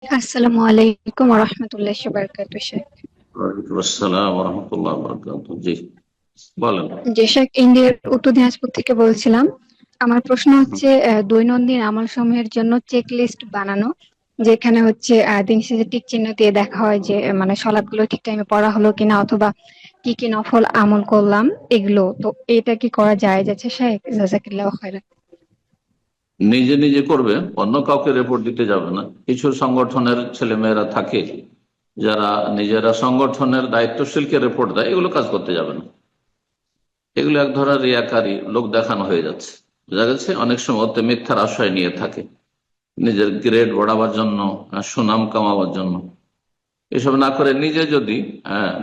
আসসালামু আলাইকুম ওয়া রাহমাতুল্লাহি ওয়া বারাকাতুহু শেখ। ওয়ালাইকুম আসসালাম রহমতুল্লাহ বরকাত। জি, বলেন। যে শেখ ইন্ডিয়ার উত্তর দিনাজপুর থেকে বলছিলাম। আমার প্রশ্ন হুম। হচ্ছে দৈনন্দিন আমল সমূহের জন্য চেক লিস্ট বানানো, যেখানে হচ্ছে দিন শেষে টিক চিহ্ন দিয়ে দেখা হয় যে মানে সলাৎগুলো ঠিক টাইমে পড়া হলো কিনা, অথবা কি কি নফল আমল করলাম, এগুলো তো এটা কি করা যায় যাচ্ছে শেখ? জাযাকাল্লাহু খাইরান। নিজে নিজে করবে, অন্য কাউকে রিপোর্ট দিতে যাবে না। কিছু সংগঠনের ছেলেমেয়েরা থাকে যারা নিজেরা সংগঠনের দায়িত্বশীলকে রিপোর্ট দেয়, এগুলো কাজ করতে যাবে না। এগুলো এক ধরনের রিয়াকারী, লোক দেখানো হয়ে যাচ্ছে। বোঝা গেছে, অনেক সময় ওতে মিথ্যার আশ্রয় নিয়ে থাকে নিজের গ্রেড বাড়াবার জন্য, সুনাম কামাবার জন্য। এসব না করে নিজে যদি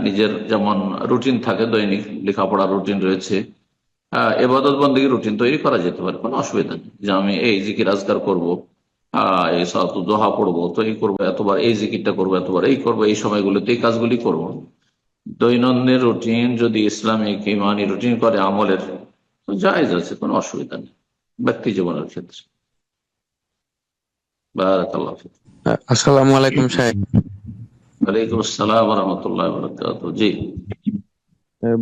নিজের যেমন রুটিন থাকে, দৈনিক লেখাপড়ার রুটিন রয়েছে, এবাদত বন্দেগীর রুটিন তৈরি করা যেতে পারে, কোনো অসুবিধা নেই। যে আমি এই জিকির আজকার করবো, এই সালাতুল দোহা পড়বো, তো এই করবো এতবার, এই জিকিরটা করবো এতবার, এই করবো এই সময়গুলোতে এই কাজগুলি করবো। দৈনন্দিন রুটিন যদি ইসলামিক ইমানি রুটিন করে আমলের, তো জায়েজ আছে, কোনো অসুবিধা নেই ব্যক্তি জীবনের ক্ষেত্রে। বারাকাল্লাহ ফিক। আসসালামু আলাইকুম সাহেব। ওয়ালাইকুম আসসালাম ওয়া রাহমাতুল্লাহি ওয়া বারাকাতুহু। জি,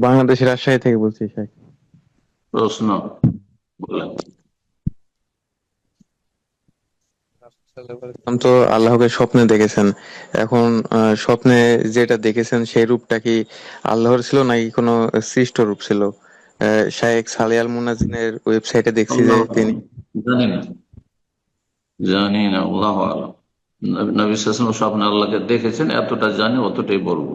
বাংলাদেশের রাজশাহী থেকে বলছি সাহেব। প্রশ্ন বলেন। তো আল্লাহকে স্বপ্নে দেখেছেন। এখন স্বপ্নে যেটা দেখেছেন সেই রূপটা কি আল্লাহর ছিল নাকি কোনো সৃষ্ট রূপ ছিল? শায়েখ সালে আল মুনাজিনের ওয়েবসাইটে দেখছি যে আল্লাহ তিনি জানি না, জানি না, আল্লাহ আলাম। নবী সাল্লাল্লাহু আলাইহি ওয়াসাল্লাম স্বপ্নে আল্লাহকে দেখেছেন, এতটা জানি, অতটাই বলবো।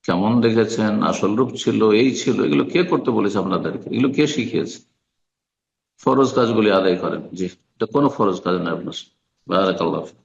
কেমন দেখেছেন, আসল রূপ ছিল, এই ছিল, এগুলো কে করতে বলেছে আপনাদেরকে? এগুলো কে শিখিয়েছে? ফরজ কাজগুলি আদায় করেন। জি, এটা কোনো ফরজ কাজ নয় আপনার। বারাকাল্লাহ ফিক।